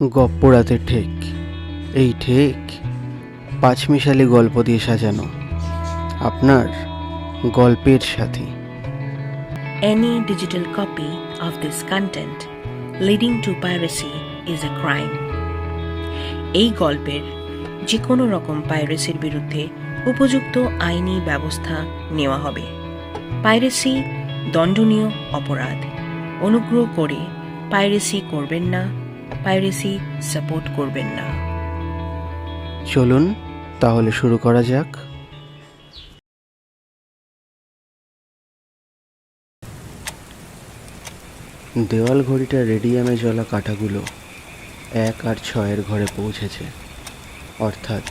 গপ্পরাতে ঠেক, এই ঠেক পাঁচমিশালি গল্প দিয়ে সাজানো আপনার গল্পের সাথী। Any digital copy of this content leading to piracy is a crime. এই গল্পের যে কোনো রকম পাইরেসির বিরুদ্ধে উপযুক্ত আইনি ব্যবস্থা নেওয়া হবে। পাইরেসি দণ্ডনীয় অপরাধ। অনুগ্রহ করে পাইরেসি করবেন না, পাইরেসি সাপোর্ট করবেন না। চলুন তাহলে শুরু করা যাক। দেওয়াল ঘড়িটা রেডিয়ামে জ্বলা কাঁটাগুলো 1 আর 6 ঘরে পৌঁছেছে, অর্থাৎ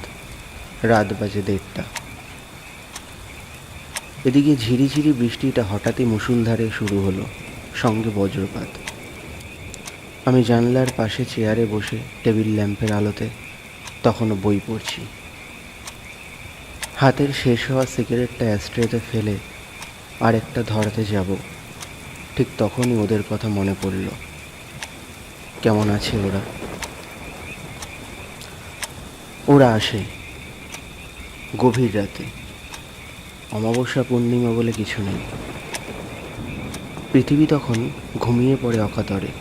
রাত বাজে 1:30। এদিকে ঝিরিঝিরি বৃষ্টিটা হঠাৎই মুষলধারে শুরু হলো, সঙ্গে বজ্রপাত। আমি জানলার পাশে চেয়ারে বসে টেবিল ল্যাম্পের আলোতে তখনও বই পড়ছি। হাতের শেষ হওয়া সিগারেটটা অ্যাস্ট্রেতে ফেলে আরেকটা ধরাতে যাব, ঠিক তখনই ওদের কথা মনে পড়ল। কেমন আছে ওরা? ওরা আসে গভীর রাতে। অমাবস্যা পূর্ণিমা বলে কিছু নেই। পৃথিবী তখন ঘুমিয়ে পড়ে অকাতরে।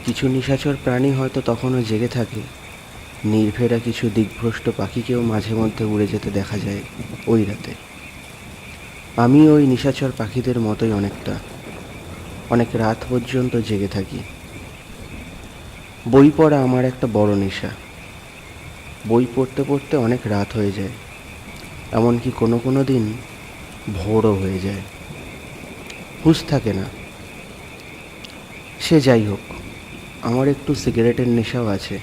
কিছু নিশাচর প্রাণী হয়তো তখনও জেগে থাকে। নির্ভেরা কিছু দিকভ্রষ্ট পাখিকেও মাঝে মধ্যে উড়ে যেতে দেখা যায় ওই রাতে। আমি ওই নিশাচর পাখিদের মতোই অনেক রাত পর্যন্ত জেগে থাকি। বই পড়া আমার একটা বড় নেশা। বই পড়তে পড়তে অনেক রাত হয়ে যায়, এমনকি কোনো দিন ভোরও হয়ে যায়। হুঁশ থাকে না। সে যাই হোক, আমার একটু সিগারেটের নেশাও আছে।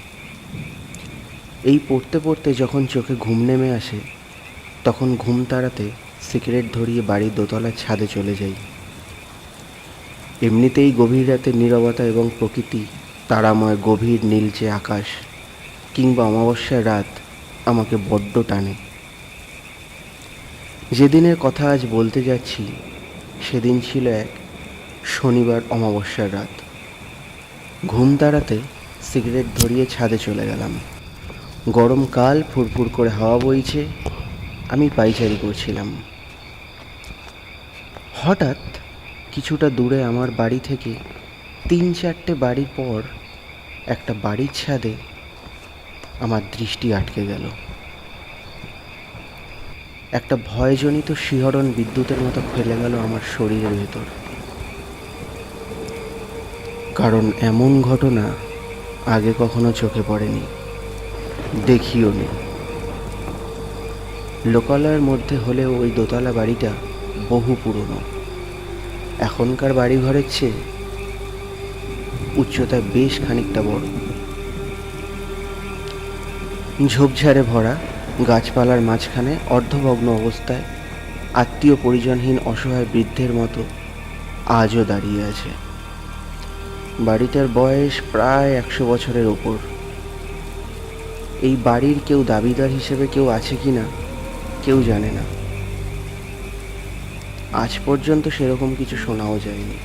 এই পড়তে পড়তে যখন চোখে ঘুম নেমে আসে, তখন ঘুম তাড়াতে সিগারেট ধরিয়ে বাড়ির দোতলার ছাদে চলে যাই। এমনিতেই গভীর রাতের নীরবতা এবং প্রকৃতি, তারাময় গভীর নীলচে আকাশ কিংবা অমাবস্যার রাত আমাকে বড্ড টানে। যেদিনের কথা আজ বলতে যাচ্ছি, সেদিন ছিল এক শনিবার অমাবস্যার রাত। ঘুম তাড়াতে সিগারেট ধরিয়ে ছাদে চলে গেলাম। গরমকাল, ফুরফুর করে হাওয়া বইছে। আমি পায়চারি করছিলাম। হঠাৎ কিছুটা দূরে আমার বাড়ি থেকে 3-4টে বাড়ির পর একটা বাড়ির ছাদে আমার দৃষ্টি আটকে গেল। একটা ভয়জনিত শিহরণ বিদ্যুতের মতো ফেলে গেল আমার শরীরের ভেতর। কারণ এমন ঘটনা আগে কখনো চোখে পড়েনি, দেখিও নি। লোকালয়ের মধ্যে হলেও ওই দোতলা বাড়িটা বহু পুরনো। এখনকার বাড়িঘরের চেয়ে উচ্চতায় বেশ খানিকটা বড়। ঝোপঝাড়ে ভরা গাছপালার মাঝখানে অর্ধভগ্ন অবস্থায় আত্মীয় পরিজনহীন অসহায় বৃদ্ধের মতো আজও দাঁড়িয়ে আছে। বাড়িটার বয়স প্রায় 100 বছরের ওপর। এই বাড়ির কেউ দাবিদার হিসেবে কেউ আছে কি না কেউ জানে না। আজ পর্যন্ত সেরকম কিছু শোনাও যায়নি।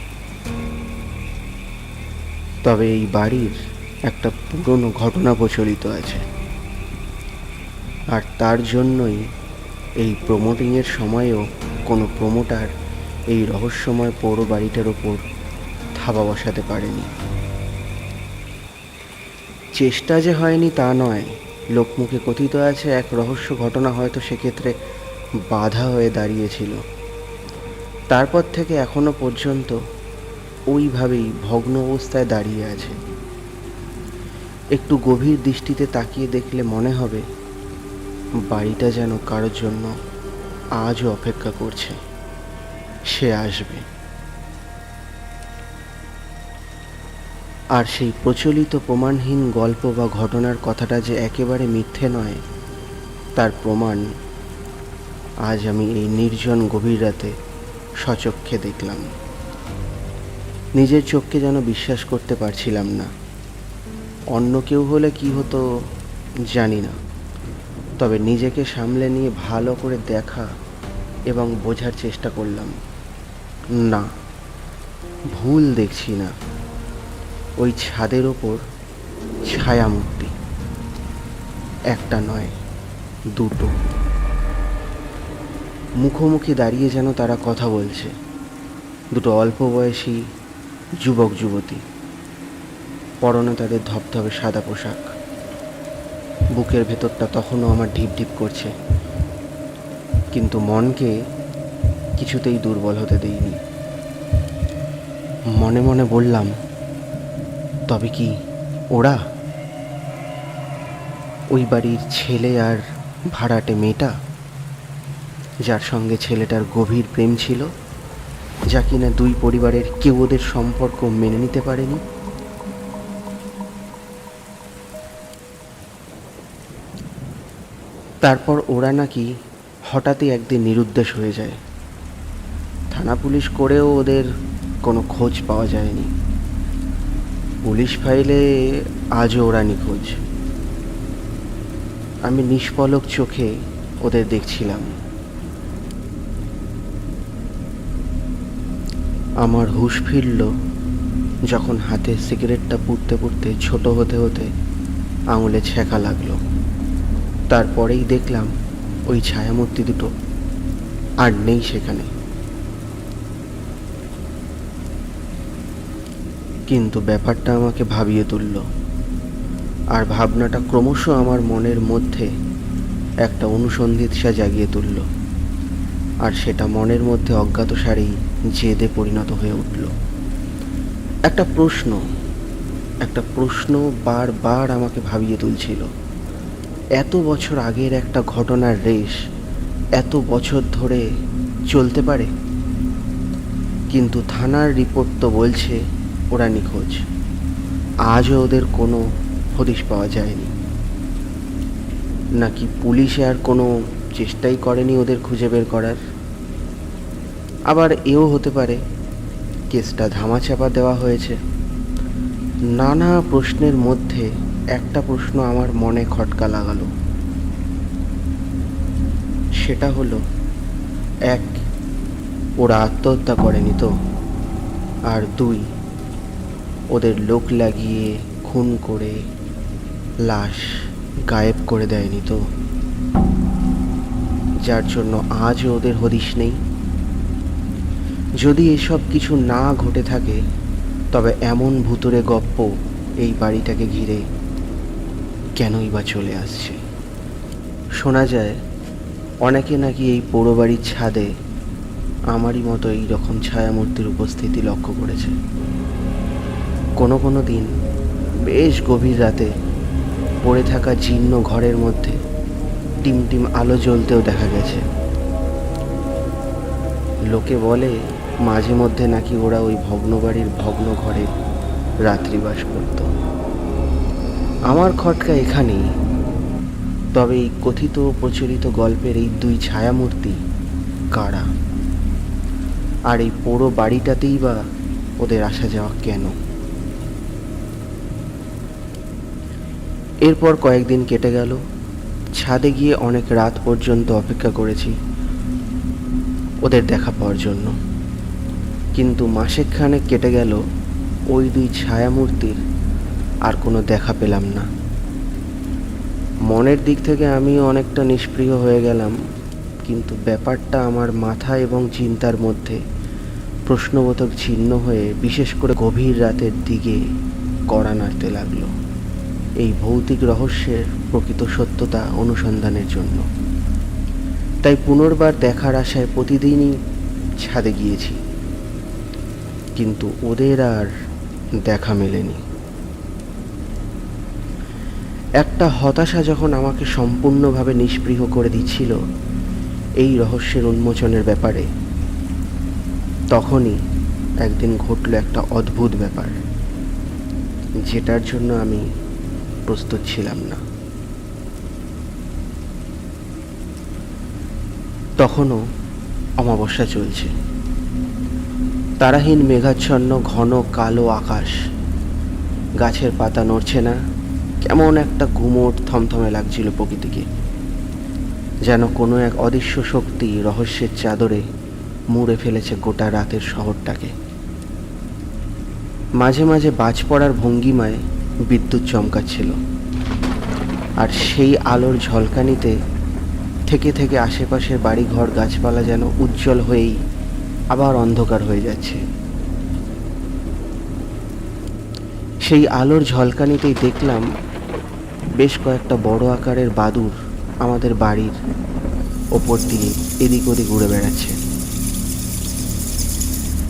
তবে এই বাড়ির একটা পুরনো ঘটনা প্রচলিত আছে, আর তার জন্যই এই প্রমোটিংয়ের সময়ও কোনো প্রমোটার এই রহস্যময় পৌর বাড়িটার ওপর থাবা বসাতে পারেনি। চেষ্টা যে হয়নি তা নয়, লোকমুখে কথিত আছে এক রহস্য ঘটনা হয়তো সেক্ষেত্রে বাধা হয়ে দাঁড়িয়েছিল। তারপর থেকে এখনো পর্যন্ত ওইভাবেই ভগ্ন অবস্থায় দাঁড়িয়ে আছে। একটু গভীর দৃষ্টিতে তাকিয়ে দেখলে মনে হবে বাড়িটা যেন কারোর জন্য আজও অপেক্ষা করছে, সে আসবে। আর সেই প্রচলিত প্রমাণহীন গল্প বা ঘটনার কথাটা যে একেবারে মিথ্যে নয়, তার প্রমাণ আজ আমি এই নির্জন গভীর রাতে সচক্ষে দেখলাম। নিজের চোখকে যেন বিশ্বাস করতে পারছিলাম না। অন্য কেউ হলে কি হতো জানি না, তবে নিজেকে সামলে নিয়ে ভালো করে দেখা এবং বোঝার চেষ্টা করলাম। না, ভুল দেখছি না। ওই ছাদের ওপর ছায়ামূর্তি, একটা নয়, দুটো। মুখোমুখি দাঁড়িয়ে যেন তারা কথা বলছে, দুটো অল্প বয়সী যুবক যুবতী। পরনে তাদের ধবধবে সাদা পোশাক। বুকের ভেতরটা তখনও আমার ঢিপ ঢিপ করছে, কিন্তু মনকে কিছুতেই দুর্বল হতে দেইনি। মনে মনে বললাম, তবে কি ওরা ওই বাড়ির ছেলে আর ভাড়াটে মেয়েটা, যার সঙ্গে ছেলেটার গভীর প্রেম ছিল, যা কিনা দুই পরিবারের কেউ ওদের সম্পর্ক মেনে নিতে পারেনি? তারপর ওরা নাকি হঠাৎই একদিন নিরুদ্দেশ হয়ে যায়। থানা পুলিশ করেও ওদের কোনো খোঁজ পাওয়া যায়নি। পুলিশ ফাইলে আজও ওরা নিখোঁজ। আমি নিষ্পলক চোখে ওদের দেখছিলাম। আমার হুঁশ ফিরল যখন হাতে সিগারেটটা পুড়তে পুড়তে ছোট হতে হতে আঙুলে ছ্যাঁকা লাগলো। তারপরেই দেখলাম ওই ছায়ামূর্তি দুটো আর নেই সেখানে। কিন্তু ব্যাপারটা আমাকে ভাবিয়ে তুলল, আর ভাবনাটা ক্রমশ আমার মনের মধ্যে একটা অনুসন্ধিৎসা জাগিয়ে তুলল, আর সেটা মনের মধ্যে অজ্ঞাতসারেই জেদে পরিণত হয়ে উঠল। একটা প্রশ্ন বারবার আমাকে ভাবিয়ে তুলছিল। এত বছর আগের একটা ঘটনার রেশ এত বছর ধরে চলতে পারে? কিন্তু থানার রিপোর্ট তো বলছে ওরা নিখোঁজ। আজও ওদের কোনো হদিশ পাওয়া যায়নি। নাকি পুলিশ আর কোনো চেষ্টাই করেনি ওদের খুঁজে বের করার? আবার এও হতে পারে কেসটা ধামাচাপা দেওয়া হয়েছে। নানা প্রশ্নের মধ্যে একটা প্রশ্ন আমার মনে খটকা লাগালো। সেটা হলো, এক, ওরা আত্মহত্যা করেনি তো? আর দুই, ওদের লোক লাগিয়ে খুন করে লাশ গায়েব করে দেয়নি তো, যার জন্য আজও ওদের হদিশ নেই? যদি এসব কিছু না ঘটে থাকে, তবে এমন ভুতুড়ে গপ্প এই বাড়িটাকে ঘিরে কেনই বা চলে আসছে? শোনা যায় অনেকে নাকি এই পোড়ো বাড়ির ছাদে আমারই মতো এই রকম ছায়ামূর্তির উপস্থিতি লক্ষ্য করেছে। কোনো দিন বেশ গভীর রাতে পড়ে থাকা জীর্ণ ঘরের মধ্যে টিমটিম আলো জ্বলতেও দেখা গেছে। লোকে বলে মাঝে মধ্যে নাকি ওরা ওই ভগ্ন বাড়ির ভগ্ন ঘরে রাত্রিবাস করত। আমার খটকা এখানেই। তবে এই কথিত প্রচলিত গল্পের এই দুই ছায়ামূর্তি কারা? আর এই পুরো বাড়িটাতেই বা ওদের আসা যাওয়া কেন? এরপর কয়েকদিন কেটে গেল। ছাদে গিয়ে অনেক রাত পর্যন্ত অপেক্ষা করেছি ওদের দেখা পাওয়ার জন্য, কিন্তু মাসেকখানেক কেটে গেল, ওই দুই ছায়ামূর্তির আর কোনো দেখা পেলাম না। মনের দিক থেকে আমিও অনেকটা নিষ্প্রিয় হয়ে গেলাম, কিন্তু ব্যাপারটা আমার মাথা এবং চিন্তার মধ্যে প্রশ্নবোধক চিহ্ন হয়ে বিশেষ করে গভীর রাতের দিকে কড়া নাড়তে লাগলো, এই ভৌতিক রহস্যের প্রকৃত সত্যতা অনুসন্ধানের জন্য। তাই পুনর্বার দেখার আশায় প্রতিদিনই ছাদে গিয়েছি, কিন্তু ওদের আর দেখা মেলেনি। একটা হতাশা যখন আমাকে সম্পূর্ণভাবে নিষ্পৃহ করে দিচ্ছিল এই রহস্যের উন্মোচনের ব্যাপারে, তখনই একদিন ঘটল একটা অদ্ভুত ব্যাপার, যেটার জন্য আমি প্রস্তুত ছিলাম না। তখনও অমাবস্যা চলছে। তারাহীন মেঘাচ্ছন্ন ঘন কালো আকাশ, গাছের পাতা নড়ছে না, কেমন একটা গুমোট থমথমে লাগছিল প্রকৃতিকে, যেন কোনো এক অদৃশ্য শক্তি রহস্যের চাদরে মুড়ে ফেলেছে গোটা রাতের শহরটাকে। মাঝে মাঝে বাজ পড়ার ভঙ্গিমায় বিদ্যুৎ চমকাচ্ছিল, আর সেই আলোর ঝলকানিতে থেকে থেকে আশেপাশের বাড়িঘর গাছপালা যেন উজ্জ্বল হয়েই আবার অন্ধকার হয়ে যাচ্ছে। সেই আলোর ঝলকানিতেই দেখলাম বেশ কয়েকটা বড় আকারের বাদুড় আমাদের বাড়ির ওপর দিয়ে এদিক ওদিক উড়ে বেড়াচ্ছে।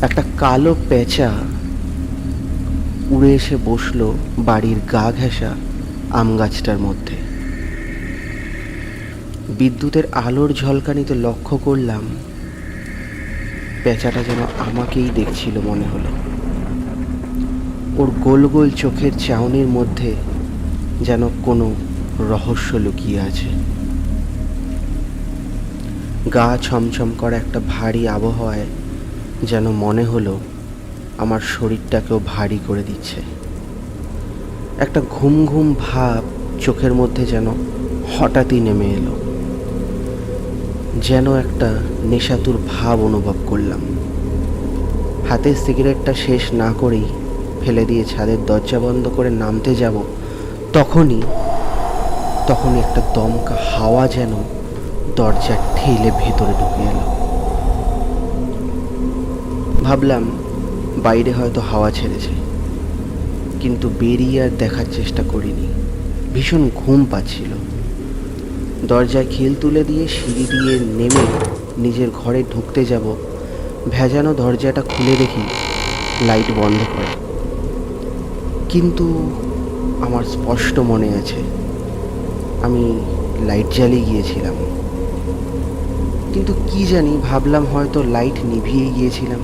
একটা কালো পেঁচা উড়ে এসে বসলো বাড়ির গা ঘেঁষা আম গাছটার মধ্যে। বিদ্যুতের আলোর ঝলকানিতে লক্ষ্য করলাম পেঁচাটা যেন আমাকেই দেখছিল মনে হলো। ওর গোল গোল চোখের চাউনির মধ্যে যেন কোনো রহস্য লুকিয়ে আছে। গা ছমছম করা একটা ভারী আবহাওয়ায় যেন মনে হলো আমার শরীরটাকেও ভারী করে দিচ্ছে। একটা ঘুম ঘুম ভাব চোখের মধ্যে যেন হঠাৎই নেমে এলো, যেন একটা নেশাতুর ভাব অনুভব করলাম। হাতের সিগারেটটা শেষ না করেই ফেলে দিয়ে ছাদের দরজা বন্ধ করে নামতে যাব, তখনই একটা দমকা হাওয়া যেন দরজা ঠেলে ভেতরে ঢুকে এলো। ভাবলাম বাইরে হয়তো হাওয়া ছেড়েছে, কিন্তু বেরিয়ে আর দেখার চেষ্টা করিনি। ভীষণ ঘুম পাচ্ছিল। দরজায় খিল তুলে দিয়ে সিঁড়ি দিয়ে নেমে নিজের ঘরে ঢুকতে যাব, ভেজানো দরজাটা খুলে দেখি লাইট বন্ধ করে। কিন্তু আমার স্পষ্ট মনে আছে আমি লাইট জ্বালিয়ে গিয়েছিলাম। কিন্তু কি জানি, ভাবলাম হয়তো লাইট নিভিয়ে গিয়েছিলাম।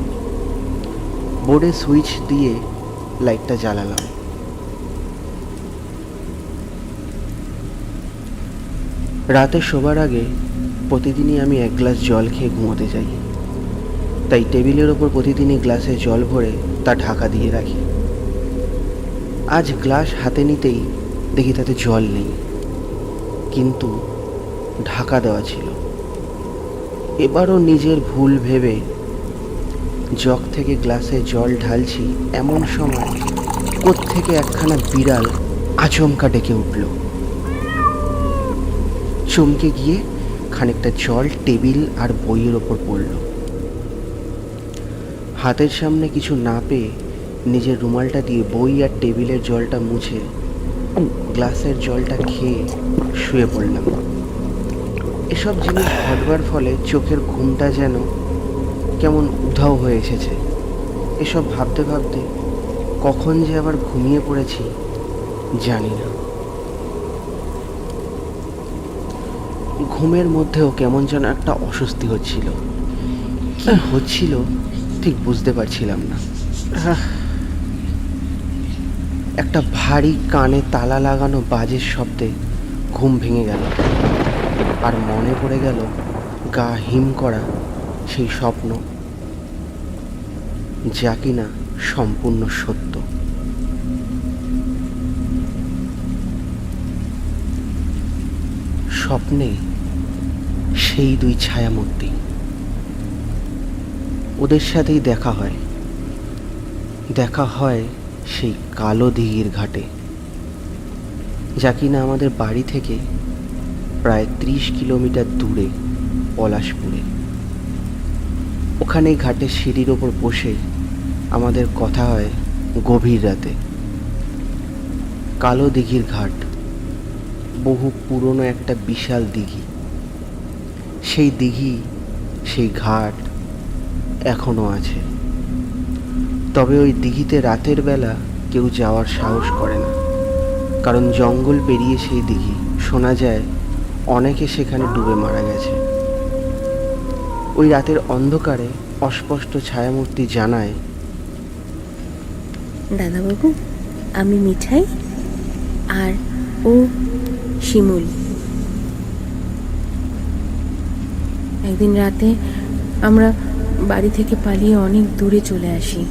বোর্ডে সুইচ দিয়ে লাইটটা জ্বালালাম। রাতে শোবার আগে প্রতিদিনই আমি এক গ্লাস জল খেয়ে ঘুমোতে যাই, তাই টেবিলের ওপর প্রতিদিনই গ্লাসে জল ভরে তা ঢাকা দিয়ে রাখি। আজ গ্লাস হাতে নিতেই দেখি তাতে জল নেই, কিন্তু ঢাকা দেওয়া ছিল। এবারও নিজের ভুল ভেবে জগ থেকে গ্লাসে জল ঢালছি, এমন সময় কোত্থেকে একখানা বিড়াল আচমকা ডেকে উঠল। চমকে গিয়ে খানিকটা জল টেবিল আর বইয়ের ওপর পড়ল। হাতের সামনে কিছু না পেয়ে নিজের রুমালটা দিয়ে বই আর টেবিলের জলটা মুছে গ্লাসের জলটা খেয়ে শুয়ে পড়লাম। এসব জিনিস ঘটবার ফলে চোখের ঘুমটা যেন কেমন উধাও হয়ে এসেছে। এসব ভাবতে ভাবতে কখন যে আবার ঘুমিয়ে পড়েছি জানি না। ঘুমের মধ্যেও কেমন যেন একটা অস্বস্তি হচ্ছিল। কি হচ্ছিল ঠিক বুঝতে পারছিলাম না। একটা ভারী কানে তালা লাগানো বাজের শব্দে ঘুম ভেঙে গেল, আর মনে পড়ে গেল গা হিম করা সেই স্বপ্ন, যা কিনা সম্পূর্ণ সত্য। স্বপ্নে সেই দুই ছায়ামূর্তি, ওদের সাথেই দেখা হয় সেই কালো দিঘির ঘাটে, যা কিনা আমাদের বাড়ি থেকে প্রায় 30 কিলোমিটার দূরে পলাশপুরে। ওখানেই ঘাটের সিঁড়ির ওপর বসে আমাদের কথা হয় গভীর রাতে। কালো দিঘির ঘাট বহু পুরনো একটা বিশাল দিঘি। সেই দিঘি, সেই ঘাট এখনো আছে। তবে ওই দিঘিতে রাতের বেলা কেউ যাওয়ার সাহস করে না, কারণ জঙ্গল পেরিয়ে সেই দিঘি, শোনা যায় অনেকে সেখানে ডুবে মারা গেছে। ওই রাতের অন্ধকারে অস্পষ্ট ছায়ামূর্তি জানায়, দাদাবাবু, আমি মিঠাই আর ও শিমুল। একদিন রাতে আমরা বাড়ি থেকে পালিয়ে অনেক দূরে চলে আসি।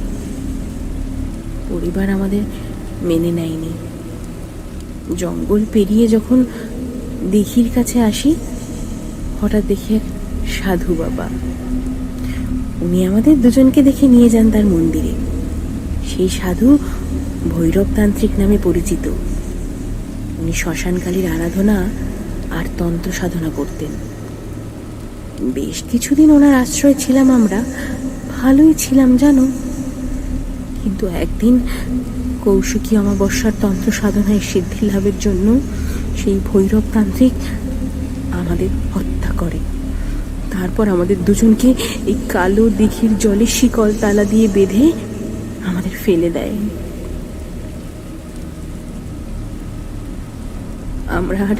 পরিবার আমাদের মেনে নেয়নি। জঙ্গল পেরিয়ে যখন দিঘির কাছে আসি, হঠাৎ দেখি এক সাধু বাবা। উনি আমাদের দুজনকে দেখে নিয়ে যান তার মন্দিরে। সেই সাধু ভৈরবতান্ত্রিক নামে পরিচিত। উনি শ্মশানকালীর আরাধনা আর তন্ত্র সাধনা করতেন। বেশ কিছুদিন ওনার আশ্রয় ছিলাম আমরা, ভালোই ছিলাম জানো। কিন্তু একদিন কৌশিকী অমাবস্যার তন্ত্র সাধনায় সিদ্ধি লাভের জন্য সেই ভৈরবতান্ত্রিক আমাদের হত্যা করে। তারপর আমাদের দুজনকে এই কালো দিঘির জলে শিকল তালা দিয়ে বেঁধে আমাদের ফেলে দেয়। আমরা আর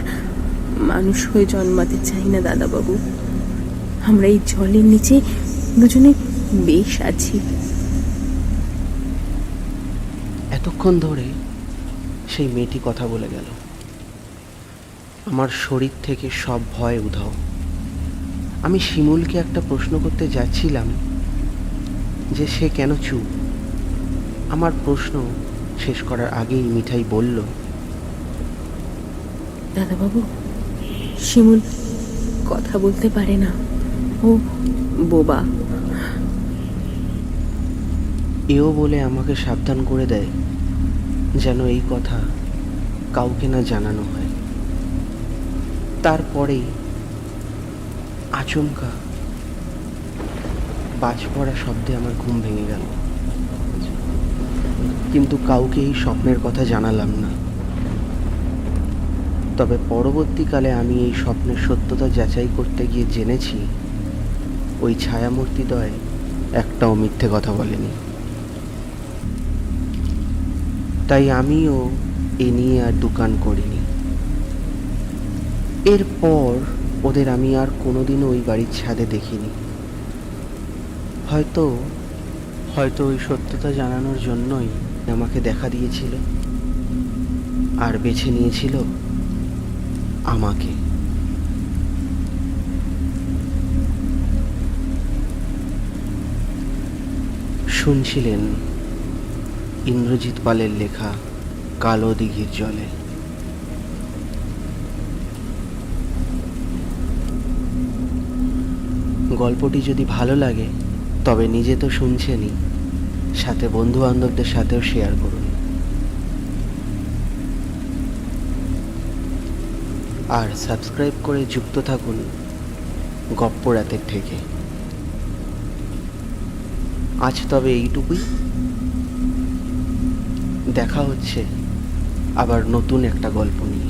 মানুষ হয়ে জন্মাতে চাই না দাদাবাবু। আমরা এই জলের নিচে দুজনে বেশ আছি। এতক্ষণ ধরে সেই মেয়েটি কথা বলে গেল। আমার শরীর থেকে সব ভয় উধাও। আমি শিমুলকে একটা প্রশ্ন করতে যাচ্ছিলাম যে সে কেন চুপ। আমার প্রশ্ন শেষ করার আগেই মিঠাই বলল, দাদাবাবু, শিমুল কথা বলতে পারে না, ও বোবা। এও বলে আমাকে সাবধান করে দেয় যেন এই কথা কাউকে না জানানো হয়। তারপরেই আচমকা বাজ পড়া শব্দে আমার ঘুম ভেঙে গেল। কিন্তু কাউকে এই স্বপ্নের কথা জানালাম না। তবে পরবর্তীকালে আমি এই স্বপ্নের সত্যতা যাচাই করতে গিয়ে জেনেছি ওই ছায়ামূর্তিদ্বয় একটাও মিথ্যে কথা বলেনি। তাই আমিও এ নিয়ে আর দোকান করিনি। এরপর ওদের আমি আর কোনোদিনও ওই বাড়ির ছাদে দেখিনি। হয়তো ওই সত্যতা জানানোর জন্যই আমাকে দেখা দিয়েছিল আর বেছে নিয়েছিল আমাকে। শুনছিলেন ইন্দ্রজিৎ পালের লেখা কালো দিঘির জলে। গল্পটি যদি ভালো লাগে তবে নিজে তো শুনছেনই, সাথে বন্ধু বান্ধবদের সাথেও শেয়ার করুন। আর সাবস্ক্রাইব করে যুক্ত থাকুন গপ্প রাতের থেকে। আজ তবে এইটুকুই। দেখা হচ্ছে আবার নতুন একটা গল্প নিয়ে।